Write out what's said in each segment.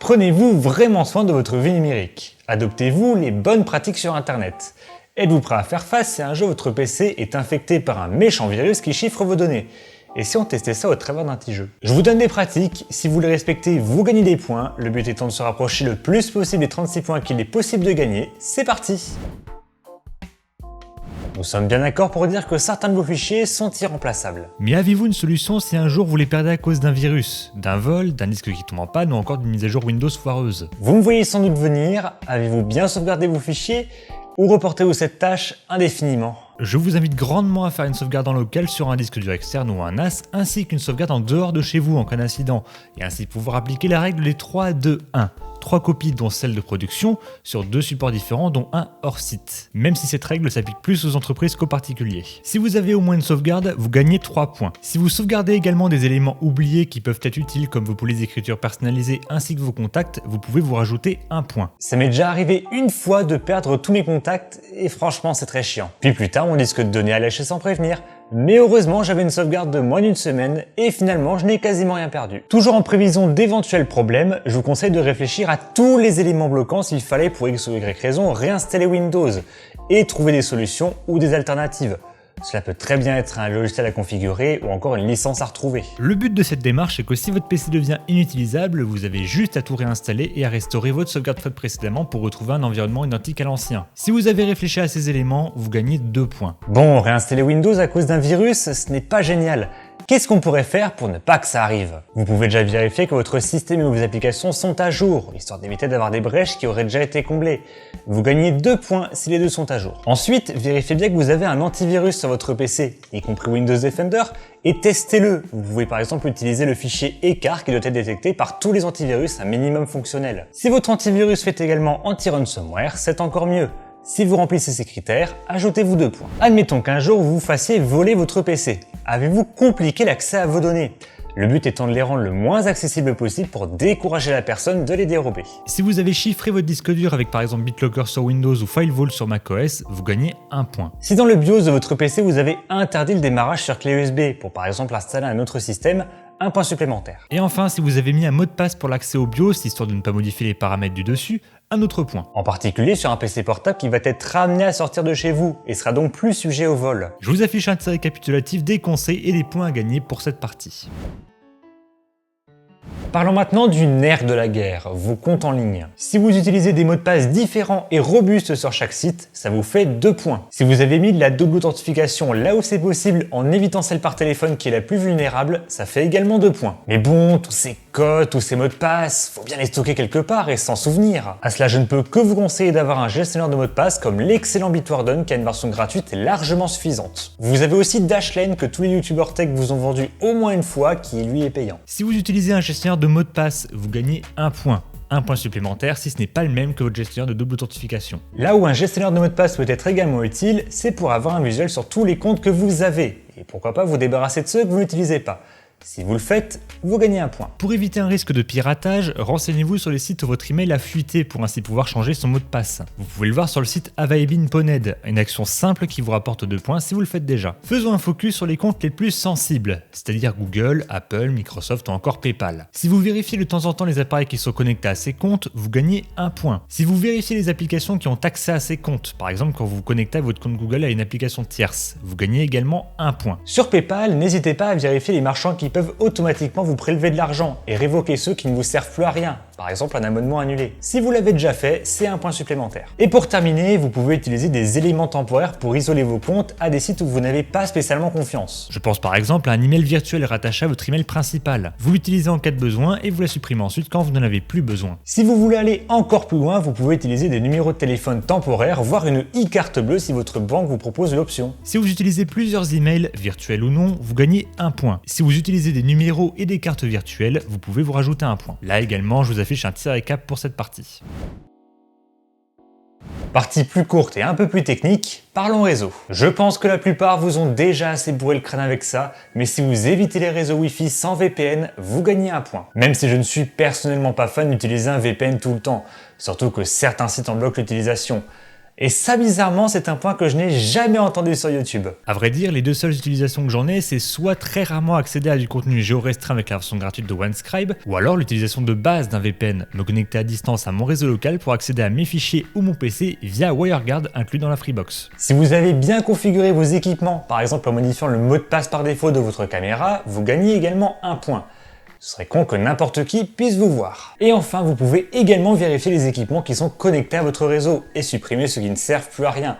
Prenez-vous vraiment soin de votre vie numérique? Adoptez-vous les bonnes pratiques sur Internet? Êtes-vous prêt à faire face si un jour votre PC est infecté par un méchant virus qui chiffre vos données? Et si on testait ça au travers d'un petit jeu? Je vous donne des pratiques, si vous les respectez, vous gagnez des points, le but étant de se rapprocher le plus possible des 36 points qu'il est possible de gagner. C'est parti! Nous sommes bien d'accord pour dire que certains de vos fichiers sont irremplaçables. Mais avez-vous une solution si un jour vous les perdez à cause d'un virus, d'un vol, d'un disque qui tombe en panne ou encore d'une mise à jour Windows foireuse? Vous me voyez sans doute venir, avez-vous bien sauvegardé vos fichiers ou reportez-vous cette tâche indéfiniment? Je vous invite grandement à faire une sauvegarde en local sur un disque dur externe ou un NAS, ainsi qu'une sauvegarde en dehors de chez vous en cas d'incident, et ainsi pouvoir appliquer la règle des 3-2-1. 3 copies dont celle de production sur 2 supports différents dont un hors site, même si cette règle s'applique plus aux entreprises qu'aux particuliers. Si vous avez au moins une sauvegarde, vous gagnez 3 points. Si vous sauvegardez également des éléments oubliés qui peuvent être utiles comme vos polices d'écriture personnalisées ainsi que vos contacts, vous pouvez vous rajouter 1 point. Ça m'est déjà arrivé une fois de perdre tous mes contacts et franchement c'est très chiant. Puis plus tard mon disque de données a lâché sans prévenir. Mais heureusement, j'avais une sauvegarde de moins d'une semaine et finalement, je n'ai quasiment rien perdu. Toujours en prévision d'éventuels problèmes, je vous conseille de réfléchir à tous les éléments bloquants s'il fallait pour X ou Y raison réinstaller Windows et trouver des solutions ou des alternatives. Cela peut très bien être un logiciel à configurer ou encore une licence à retrouver. Le but de cette démarche est que si votre PC devient inutilisable, vous avez juste à tout réinstaller et à restaurer votre sauvegarde faite précédemment pour retrouver un environnement identique à l'ancien. Si vous avez réfléchi à ces éléments, vous gagnez 2 points. Bon, réinstaller Windows à cause d'un virus, ce n'est pas génial. Qu'est-ce qu'on pourrait faire pour ne pas que ça arrive? Vous pouvez déjà vérifier que votre système et vos applications sont à jour, histoire d'éviter d'avoir des brèches qui auraient déjà été comblées. Vous gagnez 2 points si les deux sont à jour. Ensuite, vérifiez bien que vous avez un antivirus sur votre PC, y compris Windows Defender, et testez-le. Vous pouvez par exemple utiliser le fichier ECAR qui doit être détecté par tous les antivirus un minimum fonctionnel. Si votre antivirus fait également anti-ransomware, c'est encore mieux. Si vous remplissez ces critères, ajoutez-vous 2 points. Admettons qu'un jour vous vous fassiez voler votre PC. Avez-vous compliqué l'accès à vos données? Le but étant de les rendre le moins accessibles possible pour décourager la personne de les dérober. Si vous avez chiffré votre disque dur avec par exemple BitLocker sur Windows ou FileVault sur macOS, vous gagnez 1 point. Si dans le BIOS de votre PC vous avez interdit le démarrage sur clé USB pour par exemple installer un autre système, 1 point supplémentaire. Et enfin, si vous avez mis un mot de passe pour l'accès au BIOS, histoire de ne pas modifier les paramètres du dessus, un autre point. En particulier sur un PC portable qui va être amené à sortir de chez vous et sera donc plus sujet au vol. Je vous affiche un petit récapitulatif des conseils et des points à gagner pour cette partie. Parlons maintenant du nerf de la guerre, vos comptes en ligne. Si vous utilisez des mots de passe différents et robustes sur chaque site, ça vous fait 2 points. Si vous avez mis de la double authentification là où c'est possible en évitant celle par téléphone qui est la plus vulnérable, ça fait également 2 points. Mais bon, tous ces codes, tous ces mots de passe, faut bien les stocker quelque part et s'en souvenir. À cela, je ne peux que vous conseiller d'avoir un gestionnaire de mots de passe comme l'excellent Bitwarden qui a une version gratuite largement suffisante. Vous avez aussi Dashlane que tous les youtubeurs tech vous ont vendu au moins une fois qui lui est payant. Si vous utilisez un gestionnaire de mots de passe, vous gagnez 1 point. 1 point supplémentaire si ce n'est pas le même que votre gestionnaire de double authentification. Là où un gestionnaire de mots de passe peut être également utile, c'est pour avoir un visuel sur tous les comptes que vous avez. Et pourquoi pas vous débarrasser de ceux que vous n'utilisez pas. Si vous le faites, vous gagnez 1 point. Pour éviter un risque de piratage, renseignez-vous sur les sites où votre email a fuité pour ainsi pouvoir changer son mot de passe. Vous pouvez le voir sur le site avaibin.net, une action simple qui vous rapporte 2 points si vous le faites déjà. Faisons un focus sur les comptes les plus sensibles, c'est-à-dire Google, Apple, Microsoft ou encore PayPal. Si vous vérifiez de temps en temps les appareils qui sont connectés à ces comptes, vous gagnez 1 point. Si vous vérifiez les applications qui ont accès à ces comptes, par exemple quand vous vous connectez à votre compte Google à une application tierce, vous gagnez également 1 point. Sur PayPal, n'hésitez pas à vérifier les marchands qui peuvent automatiquement vous prélever de l'argent et révoquer ceux qui ne vous servent plus à rien, par exemple un abonnement annulé. Si vous l'avez déjà fait, c'est 1 point supplémentaire. Et pour terminer, vous pouvez utiliser des éléments temporaires pour isoler vos comptes à des sites où vous n'avez pas spécialement confiance. Je pense par exemple à un email virtuel rattaché à votre email principal. Vous l'utilisez en cas de besoin et vous la supprimez ensuite quand vous n'en avez plus besoin. Si vous voulez aller encore plus loin, vous pouvez utiliser des numéros de téléphone temporaires, voire une e-carte bleue si votre banque vous propose l'option. Si vous utilisez plusieurs emails, virtuels ou non, vous gagnez 1 point. Si vous utilisez des numéros et des cartes virtuelles, vous pouvez vous rajouter 1 point. Là également, je vous affiche un petit récap pour cette partie. Partie plus courte et un peu plus technique, parlons réseau. Je pense que la plupart vous ont déjà assez bourré le crâne avec ça, mais si vous évitez les réseaux Wi-Fi sans VPN, vous gagnez 1 point. Même si je ne suis personnellement pas fan d'utiliser un VPN tout le temps, surtout que certains sites en bloquent l'utilisation. Et ça, bizarrement, c'est un point que je n'ai jamais entendu sur YouTube. À vrai dire, les deux seules utilisations que j'en ai, c'est soit très rarement accéder à du contenu géorestreint avec la version gratuite de OneScribe, ou alors l'utilisation de base d'un VPN, me connecter à distance à mon réseau local pour accéder à mes fichiers ou mon PC via WireGuard inclus dans la Freebox. Si vous avez bien configuré vos équipements, par exemple en modifiant le mot de passe par défaut de votre caméra, vous gagnez également un point. Ce serait con que n'importe qui puisse vous voir. Et enfin, vous pouvez également vérifier les équipements qui sont connectés à votre réseau et supprimer ceux qui ne servent plus à rien.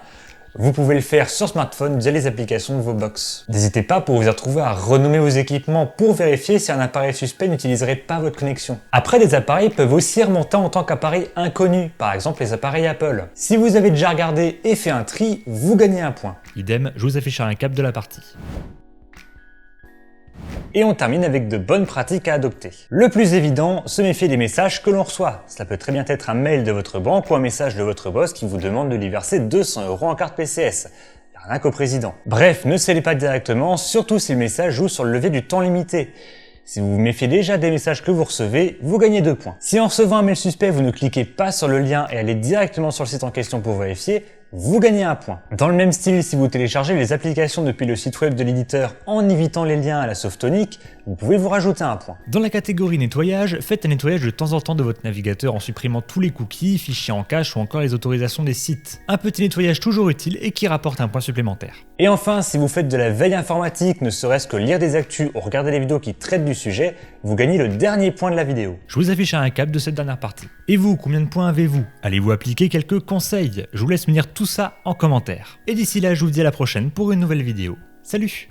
Vous pouvez le faire sur smartphone via les applications de vos box. N'hésitez pas pour vous retrouver à renommer vos équipements pour vérifier si un appareil suspect n'utiliserait pas votre connexion. Après, des appareils peuvent aussi remonter en tant qu'appareil inconnu, par exemple les appareils Apple. Si vous avez déjà regardé et fait un tri, vous gagnez un point. Idem, je vous afficherai un cap de la partie. Et on termine avec de bonnes pratiques à adopter. Le plus évident, se méfier des messages que l'on reçoit. Cela peut très bien être un mail de votre banque ou un message de votre boss qui vous demande de lui verser 200 € en carte PCS. Il n'y a rien qu'au président. Bref, ne scellez pas directement, surtout si le message joue sur le levier du temps limité. Si vous vous méfiez déjà des messages que vous recevez, vous gagnez 2 points. Si en recevant un mail suspect, vous ne cliquez pas sur le lien et allez directement sur le site en question pour vérifier, vous gagnez un point. Dans le même style, si vous téléchargez les applications depuis le site web de l'éditeur en évitant les liens à la Softonic, vous pouvez vous rajouter un point. Dans la catégorie nettoyage, faites un nettoyage de temps en temps de votre navigateur en supprimant tous les cookies, fichiers en cache ou encore les autorisations des sites. Un petit nettoyage toujours utile et qui rapporte un point supplémentaire. Et enfin, si vous faites de la veille informatique, ne serait-ce que lire des actus ou regarder les vidéos qui traitent du sujet, vous gagnez le dernier point de la vidéo. Je vous affiche un cap de cette dernière partie. Et vous, combien de points avez-vous? Allez-vous appliquer quelques conseils? Je vous laisse me dire tout ça en commentaire. Et d'ici là, je vous dis à la prochaine pour une nouvelle vidéo. Salut!